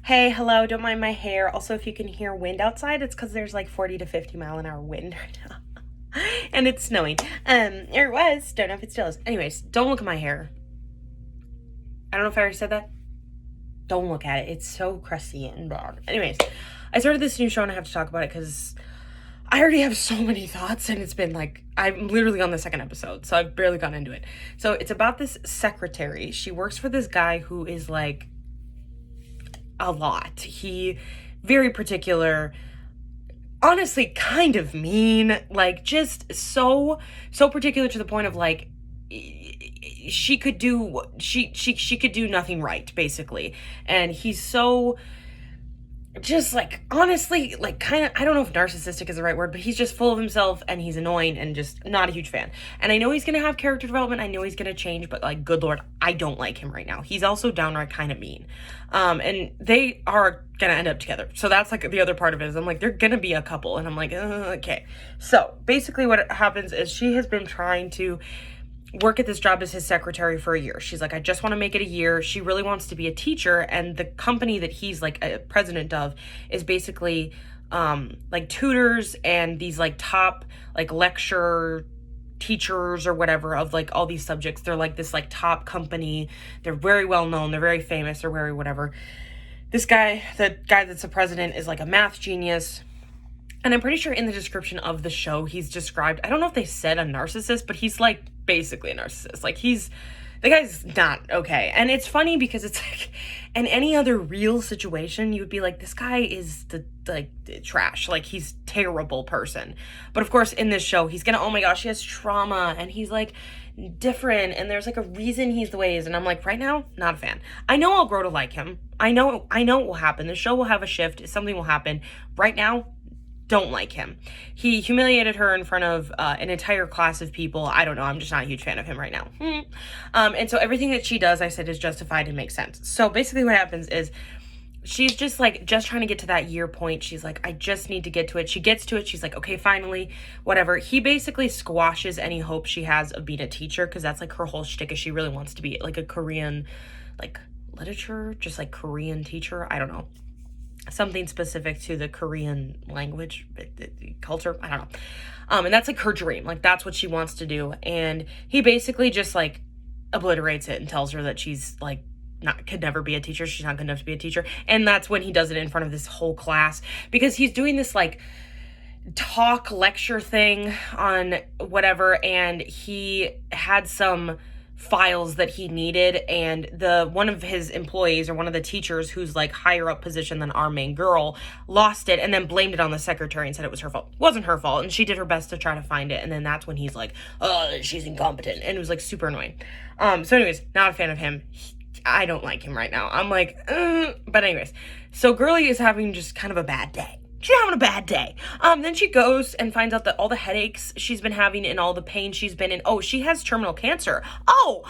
Hey, hello, don't mind my hair. Also, if you can hear wind outside, it's because there's like 40 to 50 mile an hour wind right now. And it's snowing. Or it was. Don't know if it still is. Anyways, don't look at my hair. I don't know if I already said that. Don't look at it. It's so crusty and bad. Anyways, I started this new show and I have to talk about it because I already have so many thoughts and it's been like, I'm literally on the second episode, so I've barely gotten into it. So it's about this secretary. She works for this guy who is like a lot. He very particular, honestly kind of mean, like just so particular to the point of like she could do she could do nothing right basically. And he's so just like honestly like kind of, I don't know if narcissistic is the right word, but he's just full of himself and he's annoying and just not a huge fan. And I know he's gonna have character development, I know he's gonna change, but like good lord, I don't like him right now. He's also downright kind of mean. And they are gonna end up together, so that's like the other part of it is I'm like they're gonna be a couple and I'm like okay. So basically what happens is she has been trying to work at this job as his secretary for a year. She's like, I just want to make it a year. She really wants to be a teacher, and the company that he's like a president of is basically like tutors and these like top like lecture teachers or whatever of like all these subjects. They're like this like top company. They're very well known, they're very famous, they're very whatever. This guy, the guy that's the president, is like a math genius. And I'm pretty sure in the description of the show, he's described, I don't know if they said a narcissist, but he's like basically a narcissist. Like the guy's not okay. And it's funny because it's like, in any other real situation, you would be like, this guy is the trash. Like he's terrible person. But of course, in this show, he's gonna, oh my gosh, he has trauma and he's like different. And there's like a reason he's the way he is. And I'm like, right now, not a fan. I know I'll grow to like him. I know it will happen. The show will have a shift. Something will happen. Right now, don't like him. He humiliated her in front of an entire class of people. I don't know. I'm just not a huge fan of him right now. And so everything that she does, I said, is justified and makes sense. So basically what happens is she's just like, just trying to get to that year point. She's like, I just need to get to it. She gets to it. She's like, okay, finally, whatever. He basically squashes any hope she has of being a teacher because that's like her whole shtick is she really wants to be like a Korean, like literature, just like Korean teacher. I don't know. Something specific to the Korean language, culture, I don't know. And that's like her dream. Like that's what she wants to do. And he basically just like obliterates it and tells her that she's like could never be a teacher. She's not good enough to be a teacher. And that's when he does it in front of this whole class because he's doing this like talk lecture thing on whatever. And he had some files that he needed, and one of his employees or one of the teachers who's like higher up position than our main girl lost it and then blamed it on the secretary and said it was her fault. It wasn't her fault, and she did her best to try to find it. And then that's when he's like, oh, she's incompetent, and it was like super annoying. So anyways, not a fan of him. I don't like him right now. I'm like, but anyways, so girly is having just kind of a bad day. She's having a bad day. Then she goes and finds out that all the headaches she's been having and all the pain she's been in. Oh, she has terminal cancer. Oh.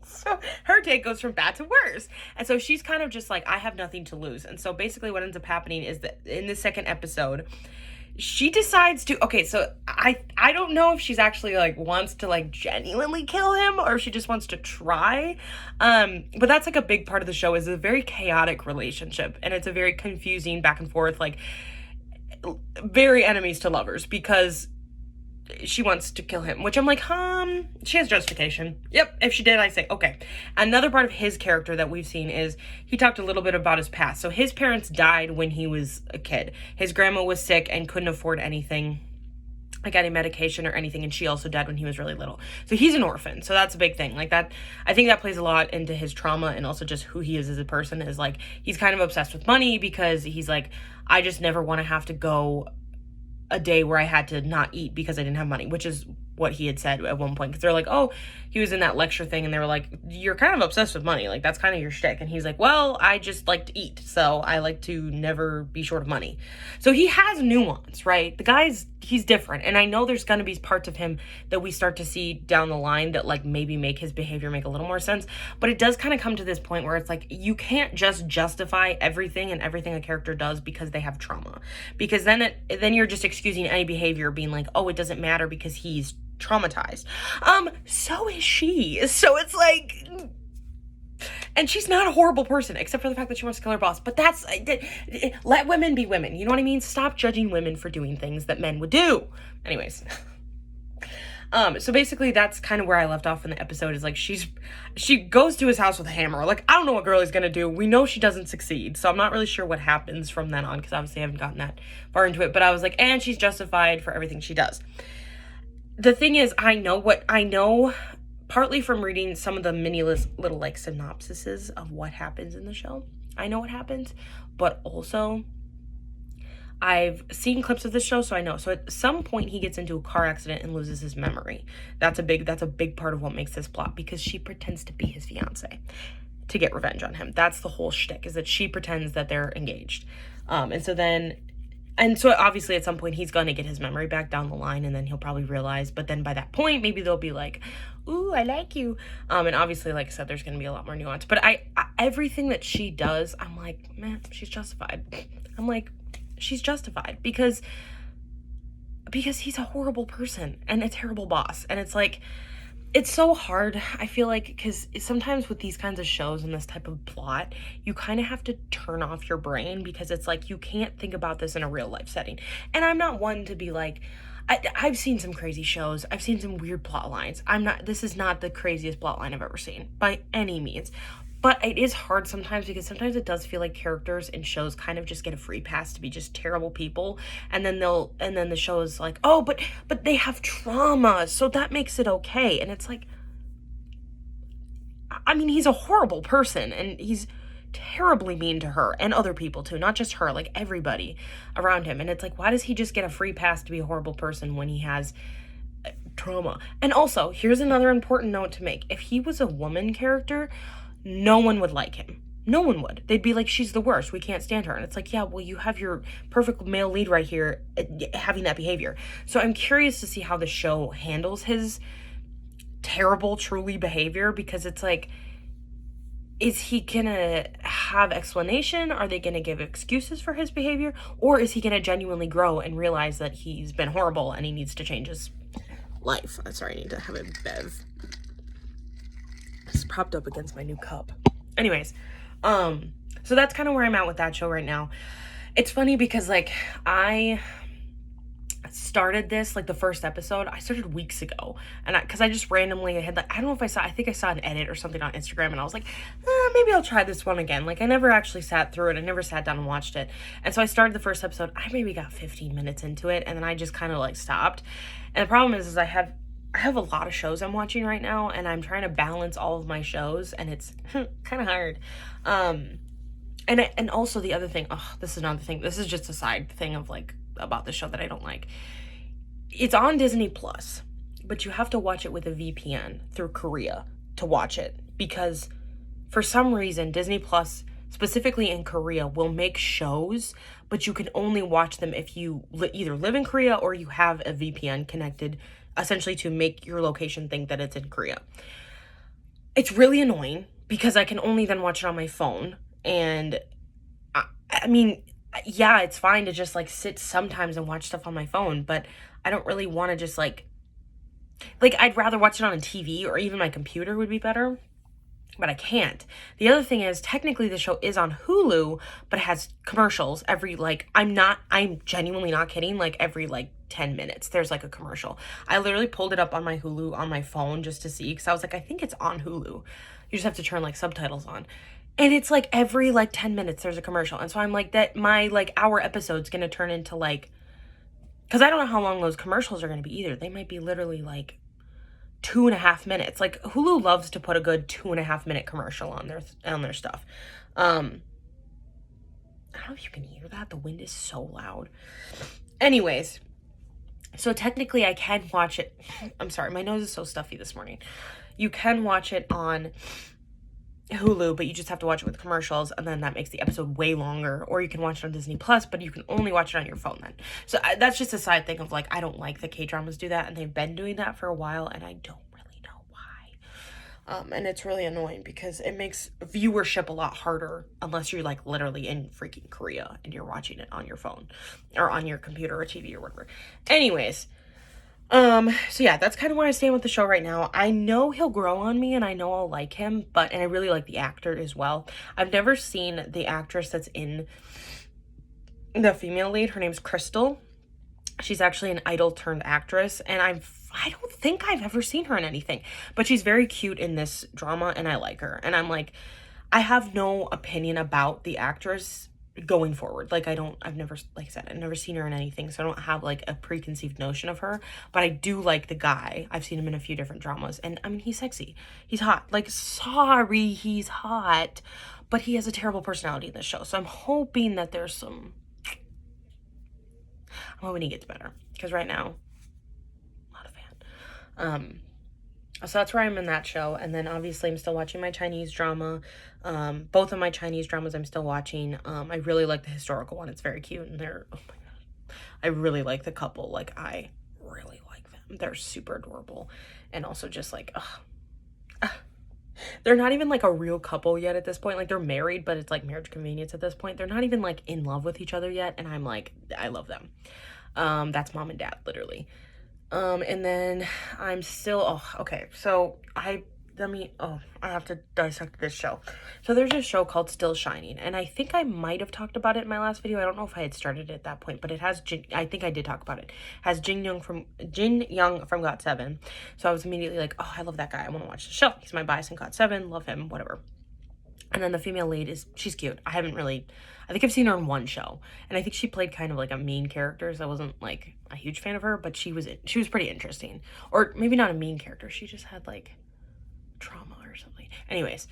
So her day goes from bad to worse. And so she's kind of just like, I have nothing to lose. And so basically what ends up happening is that in the second episode, she decides to, okay, so I don't know if she's actually like wants to like genuinely kill him or if she just wants to try. But that's like a big part of the show is a very chaotic relationship, and it's a very confusing back and forth, like very enemies to lovers because she wants to kill him, which I'm like, she has justification. Yep, if she did, I say, okay. Another part of his character that we've seen is he talked a little bit about his past. So his parents died when he was a kid. His grandma was sick and couldn't afford anything, like any medication or anything, and she also died when he was really little. So he's an orphan, so that's a big thing. Like that, I think that plays a lot into his trauma and also just who he is as a person, is like, he's kind of obsessed with money because he's like, I just never want to have to go a day where I had to not eat because I didn't have money, which is what he had said at one point. Because they're like, oh, he was in that lecture thing, and they were like, you're kind of obsessed with money. Like, that's kind of your shtick. And he's like, well, I just like to eat, so I like to never be short of money. So he has nuance, right? The guy's, he's different. And I know there's going to be parts of him that we start to see down the line that like maybe make his behavior make a little more sense. But it does kind of come to this point where it's like, you can't just justify everything and everything a character does because they have trauma. Because then you're just excusing any behavior being like, oh, it doesn't matter because he's traumatized. So is she. So it's like, And she's not a horrible person, except for the fact that she wants to kill her boss. But that's, let women be women. You know what I mean? Stop judging women for doing things that men would do. Anyways. So basically that's kind of where I left off in the episode, is like she goes to his house with a hammer. Like, I don't know what Girlie's gonna do. We know she doesn't succeed, so I'm not really sure what happens from then on, because obviously I haven't gotten that far into it. But I was like, and she's justified for everything she does. The thing is, I know partly from reading some of the mini little like synopsises of what happens in the show. I know what happens, but also I've seen clips of this show, so I know. So at some point he gets into a car accident and loses his memory. That's a big part of what makes this plot, because she pretends to be his fiance to get revenge on him. That's the whole shtick, is that she pretends that they're engaged. And so obviously at some point he's going to get his memory back down the line, and then he'll probably realize, but then by that point maybe they'll be like, ooh, I like you. And obviously, like I said, there's going to be a lot more nuance. But I everything that she does, I'm like, man, she's justified. I'm like, she's justified because he's a horrible person and a terrible boss. And it's like, it's so hard, I feel like, because sometimes with these kinds of shows and this type of plot, you kind of have to turn off your brain, because it's like you can't think about this in a real life setting. And I'm not one to be like, I've seen some crazy shows. I've seen some weird plot lines. This is not the craziest plot line I've ever seen by any means. But it is hard sometimes, because sometimes it does feel like characters in shows kind of just get a free pass to be just terrible people. And then the show is like, oh, but they have trauma, so that makes it okay. And it's like, I mean, he's a horrible person, and he's terribly mean to her and other people too, not just her, like everybody around him. And it's like, why does he just get a free pass to be a horrible person when he has trauma? And also, here's another important note to make. If he was a woman character, no one would like him. No one would. They'd be like, she's the worst, we can't stand her. And it's like, yeah, well, you have your perfect male lead right here having that behavior. So I'm curious to see how the show handles his terrible, truly behavior, because it's like, is he gonna have explanation? Are they gonna give excuses for his behavior? Or is he gonna genuinely grow and realize that he's been horrible and he needs to change his life? Sorry, I need to have a bev. It's propped up against my new cup. Anyways, so that's kind of where I'm at with that show right now. It's funny because, like, I started this, like, the first episode, I started weeks ago, and because I just randomly had, like, I think I saw an edit or something on Instagram, and I was like, maybe I'll try this one again. Like, I never actually sat through it. I never sat down and watched it. And so I started the first episode. I maybe got 15 minutes into it, and then I just kind of, like, stopped. And the problem is I have a lot of shows I'm watching right now, and I'm trying to balance all of my shows, and it's kind of hard. And also the other thing, this is another thing. This is just a side thing of, like, about the show that I don't like. It's on Disney Plus, but you have to watch it with a VPN through Korea to watch it, because for some reason Disney Plus, specifically in Korea, will make shows, but you can only watch them if you either live in Korea or you have a VPN connected, essentially to make your location think that it's in Korea. It's really annoying, because I can only then watch it on my phone. And I mean, yeah, it's fine to just, like, sit sometimes and watch stuff on my phone, but I don't really want to just, like, I'd rather watch it on a TV, or even my computer would be better, but I can't. The other thing is, technically the show is on Hulu, but it has commercials every, like, I'm genuinely not kidding, like, every, like, 10 minutes there's, like, a commercial. I literally pulled it up on my Hulu on my phone just to see, because I was like, I think it's on Hulu. You just have to turn, like, subtitles on. And it's, like, every, like, 10 minutes there's a commercial. And so I'm like, that my, like, hour episode's gonna turn into, like, because I don't know how long those commercials are gonna be either. They might be literally, like, 2.5 minutes. Like, Hulu loves to put a good 2.5 minute commercial on their stuff. I don't know if you can hear that. The wind is so loud. Anyways, so technically I can watch it. I'm sorry, my nose is so stuffy this morning. You can watch it on Hulu, but you just have to watch it with commercials, and then that makes the episode way longer. Or you can watch it on Disney Plus, but you can only watch it on your phone then. So that's just a side thing of, like, I don't like that K-dramas do that, and they've been doing that for a while, and I don't really know why. And it's really annoying, because it makes viewership a lot harder unless you're, like, literally in freaking Korea and you're watching it on your phone or on your computer or TV or whatever. Anyways, So yeah, that's kind of where I stand with the show right now. I know he'll grow on me and I know I'll like him, and I really like the actor as well. I've never seen the actress that's in the female lead. Her name's Crystal. She's actually an idol turned actress, and I don't think I've ever seen her in anything, but she's very cute in this drama and I like her. And I'm like, I have no opinion about the actress going forward. Like I've never, like I said, I've never seen her in anything, so I don't have like a preconceived notion of her, but I do like the guy. I've seen him in a few different dramas, and I mean, he's sexy. He's hot. Like, sorry, he's hot, but he has a terrible personality in this show. So I'm hoping that I'm hoping he gets better, because right now, not a fan. So that's where I'm in that show. And then obviously I'm still watching my Chinese drama. Both of my Chinese dramas I'm still watching. I really like the historical one. It's very cute, and oh my god, I really like the couple. Like, I really like them. They're super adorable, and also just like, they're not even like a real couple yet at this point. Like, they're married, but it's like marriage convenience at this point. They're not even like in love with each other yet, and I'm like, I love them. That's mom and dad, literally. And then I'm still, okay, so I have to dissect this show. So there's a show called Still Shining, and I think I might have talked about it in my last video. I don't know if I had started it at that point, but it has, I think I did talk about it. It has Jin Young from GOT7. So I was immediately like, oh, I love that guy. I want to watch the show. He's my bias in GOT7. Love him, whatever. And then the female lead she's cute. I think I've seen her in one show, and I think she played kind of like a mean character, so I wasn't like a huge fan of her, but she was pretty interesting. Or maybe not a mean character, she just had like trauma or something. Anyways,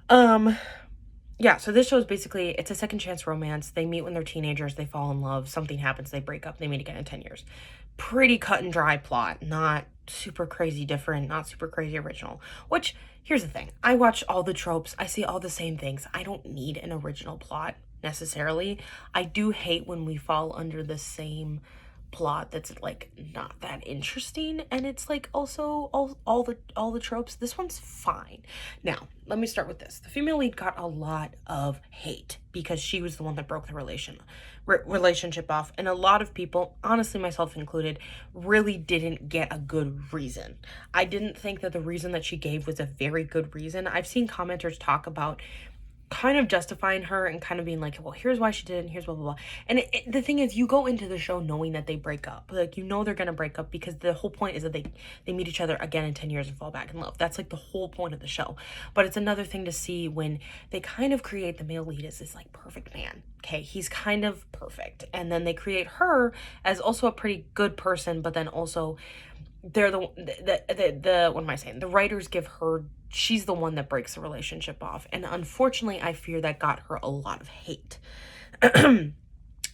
yeah, so this show is basically, it's a second chance romance. They meet when they're teenagers, they fall in love, something happens, they break up, they meet again in 10 years. Pretty cut and dry plot, not super crazy different, not super crazy original. Which, here's the thing, I watch all the tropes, I see all the same things. I don't need an original plot necessarily. I do hate when we fall under the same plot that's like not that interesting, and it's like also all the tropes. This one's fine. Now let me start with this. The female lead got a lot of hate because she was the one that broke the relationship off, and a lot of people, honestly myself included, really didn't get a good reason. I didn't think that the reason that she gave was a very good reason. I've seen commenters talk about kind of justifying her and kind of being like, well, here's why she did it, and here's blah, blah, blah. And the thing is, you go into the show knowing that they break up. Like, you know they're going to break up because the whole point is that they meet each other again in 10 years and fall back in love. That's like the whole point of the show. But it's another thing to see when they kind of create the male lead as this like perfect man. Okay, he's kind of perfect. And then they create her as also a pretty good person, but then also they're the what am I saying? The writers give her, she's the one that breaks the relationship off. And unfortunately, I fear that got her a lot of hate.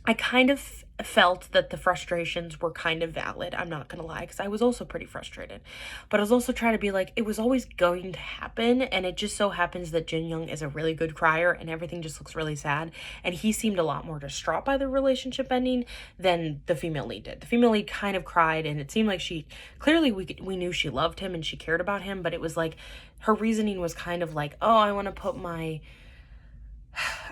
I kind of felt that the frustrations were kind of valid. I'm not gonna lie, because I was also pretty frustrated. But I was also trying to be like, it was always going to happen, and it just so happens that Jin Young is a really good crier, and everything just looks really sad. And he seemed a lot more distraught by the relationship ending than the female lead did. The female lead kind of cried, and it seemed like she, clearly we knew she loved him and she cared about him, but it was like, her reasoning was kind of like, oh, I want to put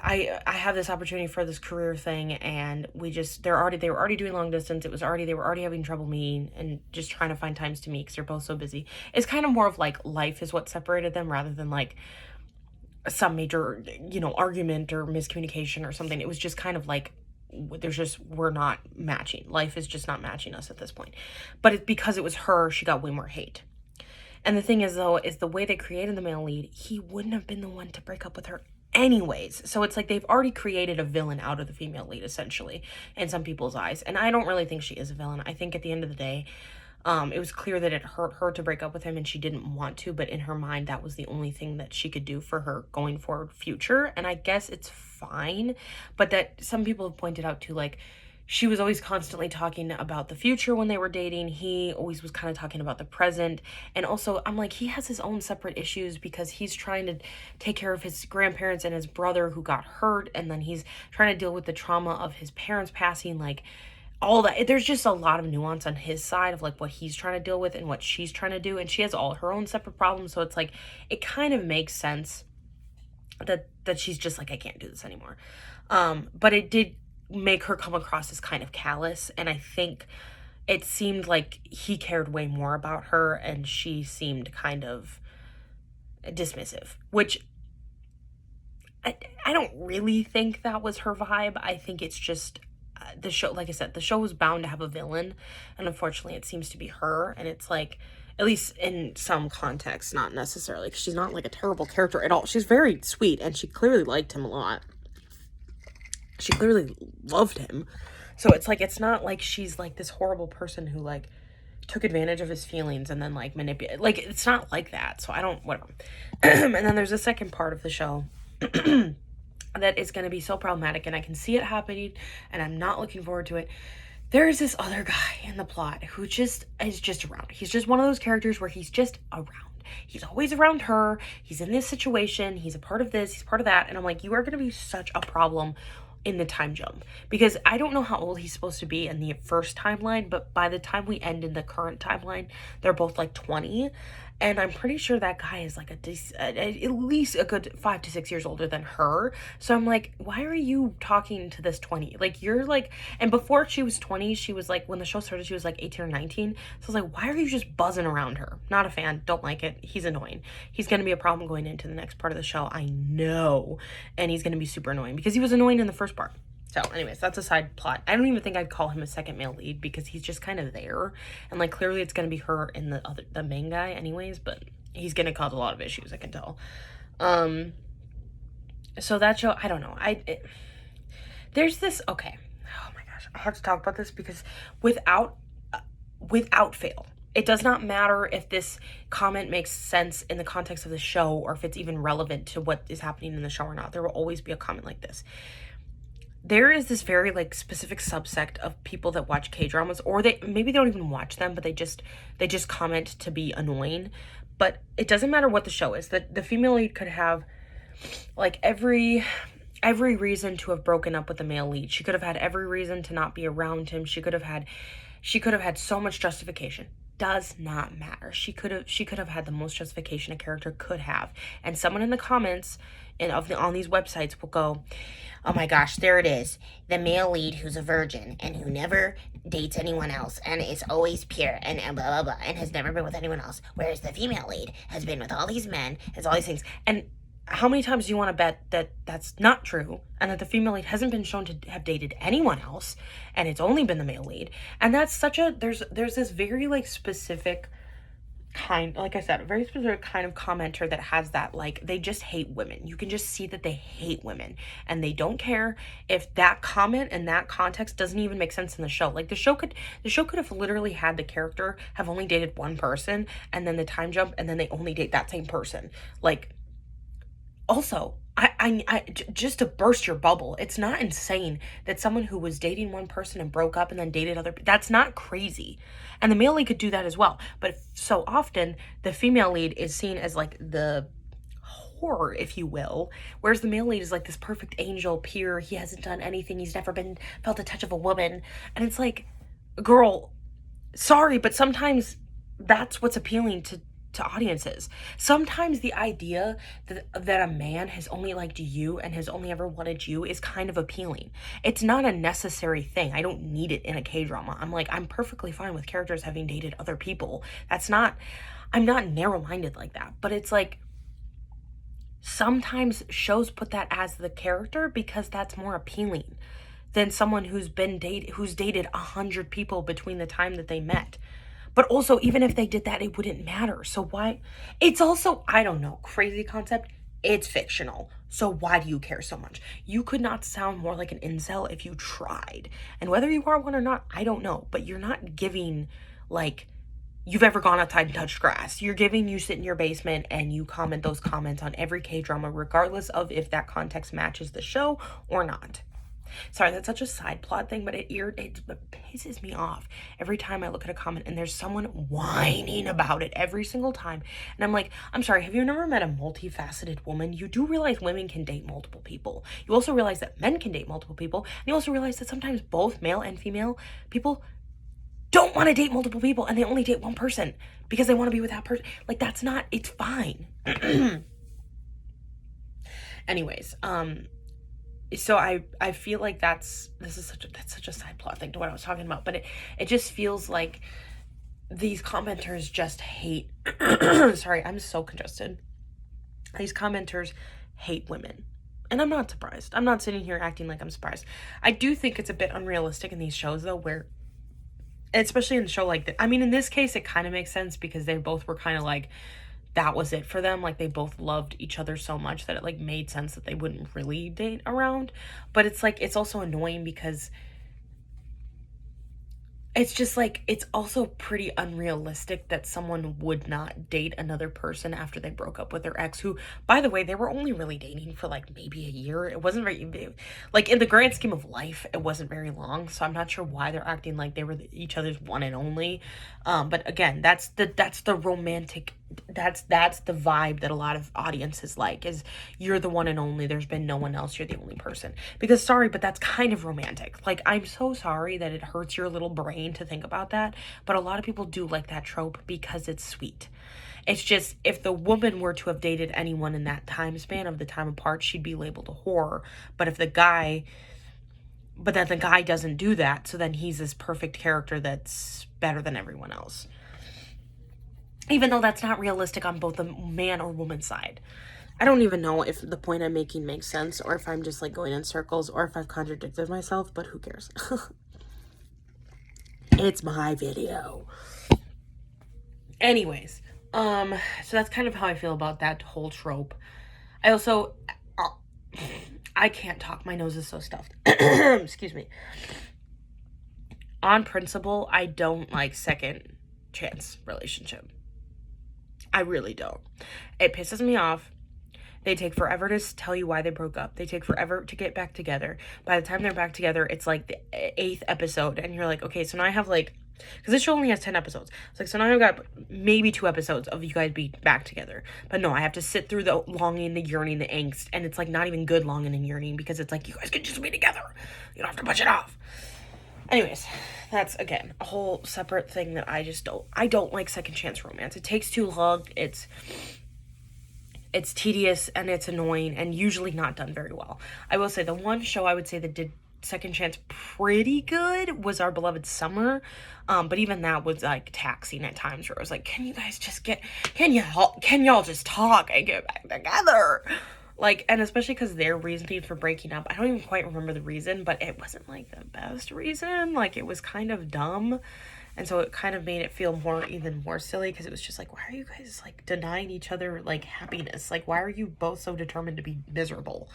I have this opportunity for this career thing, and they were already doing long distance. They were already having trouble meeting and just trying to find times to meet because they're both so busy. It's kind of more of like life is what separated them rather than like some major, argument or miscommunication or something. It was just kind of like, we're not matching. Life is just not matching us at this point. But it's because it was her, she got way more hate. And the thing is, though, is the way they created the male lead, he wouldn't have been the one to break up with her anyways. So it's like they've already created a villain out of the female lead, essentially, in some people's eyes. And I don't really think she is a villain. I think at the end of the day, it was clear that it hurt her to break up with him and she didn't want to, but in her mind, that was the only thing that she could do for her going forward future. And I guess it's fine, but that some people have pointed out too, like, she was always constantly talking about the future when they were dating. He always was kind of talking about the present. And also, I'm like, he has his own separate issues because he's trying to take care of his grandparents and his brother who got hurt. And then he's trying to deal with the trauma of his parents passing, like all that. There's just a lot of nuance on his side of like what he's trying to deal with and what she's trying to do. And she has all her own separate problems. So it's like, it kind of makes sense that she's just like, I can't do this anymore. But it did make her come across as kind of callous, and I think it seemed like he cared way more about her and she seemed kind of dismissive, which I don't really think that was her vibe. I think it's just the show, like I said, the show was bound to have a villain, and unfortunately, it seems to be her. And it's like, at least in some context, not necessarily, because she's not like a terrible character at all. She's very sweet, and she clearly liked him a lot. She clearly loved him. So it's like, it's not like she's like this horrible person who like took advantage of his feelings and then like manipulate. Like, it's not like that. So I don't, whatever. And then there's a second part of the show that is going to be so problematic, and I can see it happening, and I'm not looking forward to it. There is this other guy in the plot who just is just around. He's just one of those characters where he's just around. He's always around her. He's in this situation. He's a part of this. He's part of that. And I'm like, you are going to be such a problem in the time jump, because I don't know how old he's supposed to be in the first timeline, but by the time we end in the current timeline, they're both like 20. And I'm pretty sure that guy is like at least a good 5 to 6 years older than her. So I'm like, why are you talking to this 20? Like, you're like, and before she was 20, she was like, when the show started, she was like 18 or 19. So I was like, why are you just buzzing around her? Not a fan. Don't like it. He's annoying. He's going to be a problem going into the next part of the show. I know. And he's going to be super annoying because he was annoying in the first part. So anyways, that's a side plot. I don't even think I'd call him a second male lead because he's just kind of there. And like, clearly it's going to be her and the main guy anyways, but he's going to cause a lot of issues, I can tell. So that show, I don't know. There's this, okay. Oh my gosh. I have to talk about this because without fail, it does not matter if this comment makes sense in the context of the show or if it's even relevant to what is happening in the show or not. There will always be a comment like this. There is this very like specific subsect of people that watch K-dramas, or maybe they don't even watch them, but they just comment to be annoying. But it doesn't matter what the show is. The female lead could have like every reason to have broken up with the male lead. She could have had every reason to not be around him. She could have had so much justification. Does not matter. She could have had the most justification a character could have. And someone in the comments on these websites will go, oh my gosh, there it is. The male lead who's a virgin and who never dates anyone else and is always pure and blah, blah, blah, and has never been with anyone else. Whereas the female lead has been with all these men, has all these things. And how many times do you want to bet that that's not true and that the female lead hasn't been shown to have dated anyone else and it's only been the male lead? And that's such a, there's this very like specific kind, like I said, a very specific kind of commenter that has that, like, they just hate women. You can just see that they hate women and they don't care if that comment and that context doesn't even make sense in the show. Like, the show could have literally had the character have only dated one person and then the time jump and then they only date that same person. Like, also, I just to burst your bubble, it's not insane that someone who was dating one person and broke up and then dated other, that's not crazy. And the male lead could do that as well. But so often the female lead is seen as like the horror, if you will, whereas the male lead is like this perfect angel, pure, he hasn't done anything, he's never felt the touch of a woman. And it's like, girl, sorry, but sometimes that's what's appealing to audiences. Sometimes the idea that a man has only liked you and has only ever wanted you is kind of appealing. It's not a necessary thing. I don't need it in a K-drama. I'm perfectly fine with characters having dated other people. I'm not narrow-minded like that. But it's like, sometimes shows put that as the character because that's more appealing than someone who's dated 100 people between the time that they met. But also, even if they did that, it wouldn't matter. So why? It's also, I don't know, crazy concept. It's fictional. So why do you care so much? You could not sound more like an incel if you tried. And whether you are one or not, I don't know. But you're not giving, like, you've ever gone outside and touched grass. You're giving, you sit in your basement and you comment those comments on every K-drama, regardless of if that context matches the show or not. Sorry, that's such a side plot thing, but it pisses me off every time I look at a comment and there's someone whining about it every single time. And I'm like, I'm sorry, have you never met a multifaceted woman? You do realize women can date multiple people. You also realize that men can date multiple people. And you also realize that sometimes both male and female people don't want to date multiple people and they only date one person because they want to be with that person. Like, that's not, it's fine. Anyways, so I feel like that's such a side plot thing to what I was talking about, but it just feels like these commenters just hate sorry, I'm so congested. These commenters hate women. And I'm not surprised. I'm not sitting here acting like I'm surprised. I do think it's a bit unrealistic in these shows, though, where, especially in a show like that, I mean, in this case, it kind of makes sense because they both were kind of like, that was it for them. Like, they both loved each other so much that it, like, made sense that they wouldn't really date around. But it's, like, it's also annoying because it's just like, it's also pretty unrealistic that someone would not date another person after they broke up with their ex, who, by the way, they were only really dating for like maybe a year. It wasn't very, like, in the grand scheme of life, it wasn't very long. So I'm not sure why they're acting like they were each other's one and only. But again, that's the romantic, that's the vibe that a lot of audiences like, is you're the one and only, there's been no one else, you're the only person. Because sorry, but that's kind of romantic. Like, I'm so sorry that it hurts your little brain to think about that, but a lot of people do like that trope because it's sweet. It's just, if the woman were to have dated anyone in that time span of the time apart, she'd be labeled a whore. But if the guy, but then the guy doesn't do that, so then he's this perfect character that's better than everyone else. Even though that's not realistic on both the man or woman side. I don't even know if the point I'm making makes sense, or if I'm just like going in circles, or if I've contradicted myself, but who cares? It's my video. Anyways, so that's kind of how I feel about that whole trope. I also, I can't talk, my nose is so stuffed. Excuse me. On principle, I don't like second chance relationship. I really don't. It pisses me off. They take forever to tell you why they broke up. They take forever to get back together. By the time they're back together, it's like the 8th episode, and you're like, okay, so now I have like, because this show only has 10 episodes. It's like, so now I've got maybe 2 episodes of you guys being back together. But no, I have to sit through the longing, the yearning, the angst, and it's like not even good longing and yearning, because it's like, you guys can just be together. You don't have to push it off. Anyways, that's, again, a whole separate thing that I don't like second chance romance. It takes too long. It's tedious and it's annoying and usually not done very well. I will say the one show I would say that did second chance pretty good was Our Beloved Summer. But even that was like taxing at times, where I was like, can you guys just can y'all just talk and get back together? Like, and especially because their reasoning for breaking up, I don't even quite remember the reason, but it wasn't like the best reason. Like, it was kind of dumb. And so it kind of made it feel even more silly, because it was just like, why are you guys like denying each other like happiness? Like, why are you both so determined to be miserable?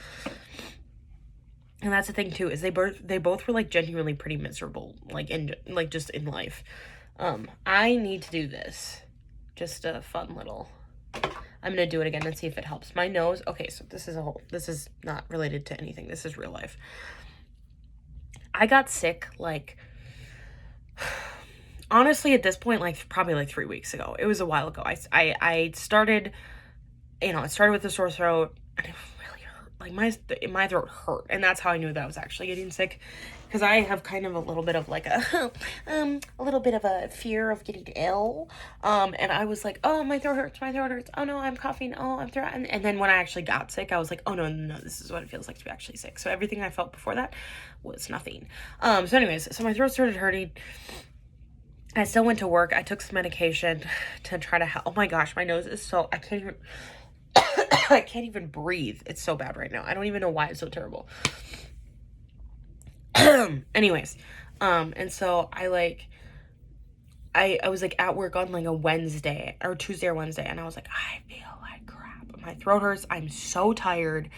And that's the thing too, is they both were like genuinely pretty miserable, like just in life. I need to do this. Just a fun little, I'm gonna do it again and see if it helps. My nose, okay, so this is not related to anything. This is real life. I got sick like, honestly, at this point, like probably like 3 weeks ago. It was a while ago. I started, it started with the sore throat, and it really hurt. Like my throat hurt, and that's how I knew that I was actually getting sick, because I have kind of a little bit of like a little bit of a fear of getting ill. And I was like, oh, my throat hurts. Oh no, I'm coughing. Oh, I'm throwing. And then when I actually got sick, I was like, oh no, this is what it feels like to be actually sick. So everything I felt before that was nothing. So anyways, so my throat started hurting. I still went to work. I took some medication to try to help. Oh my gosh, my nose is so, I can't even, I can't even breathe. It's so bad right now. I don't even know why it's so terrible. Anyways, and so I was like at work on like a Wednesday or Tuesday or Wednesday, and I was like, I feel like crap. My throat hurts. I'm so tired.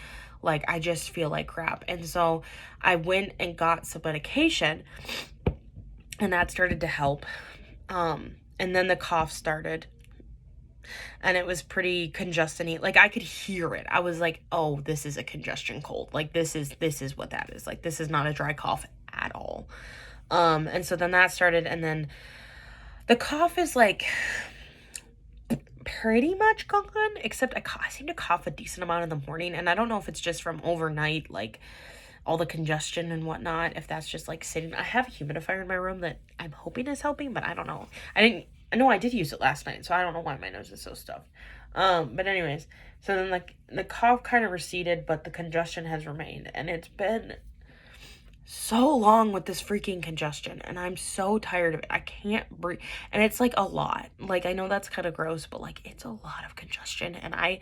Like, I just feel like crap. And so I went and got some medication, and that started to help. And then the cough started, and it was pretty congestion-y. Like, I could hear it. I was like, oh, this is a congestion cold. Like, this is what that is. Like, this is not a dry cough at all. And so then that started, and then the cough is like pretty much gone, except I seem to cough a decent amount in the morning, and I don't know if it's just from overnight, like all the congestion and whatnot, if that's just like sitting. I have a humidifier in my room that I'm hoping is helping, but I don't know. I did use it last night, so I don't know why my nose is so stuffed. But anyways, so then like the cough kind of receded, but the congestion has remained, and it's been so long with this freaking congestion, and I'm so tired of it. I can't breathe, and it's like a lot. Like, I know that's kind of gross, but like it's a lot of congestion, and I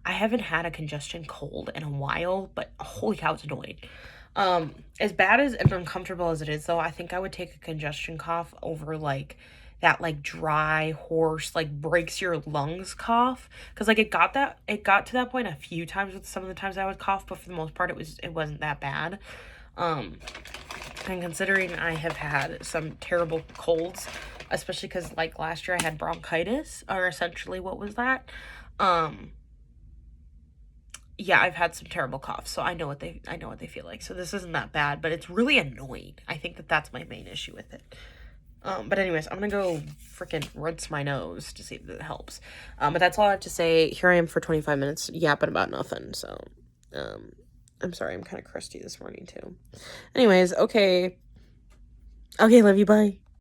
haven't had a congestion cold in a while, but holy cow, it's annoying. As bad as and uncomfortable as it is, though, I think I would take a congestion cough over like that like dry hoarse like breaks your lungs cough, because like it got to that point a few times with some of the times I would cough, but for the most part it wasn't that bad. um and considering I have had some terrible colds, especially because like last year I had bronchitis, or essentially what was that, um yeah, I've had some terrible coughs, so I know what they feel like. So this isn't that bad, but it's really annoying. I think that that's my main issue with it. But anyways, I'm gonna go freaking rinse my nose to see if that helps. But that's all I have to say. Here I am for 25 minutes yapping about nothing. So, I'm sorry, I'm kind of crusty this morning too. Anyways, okay. Okay, love you, bye.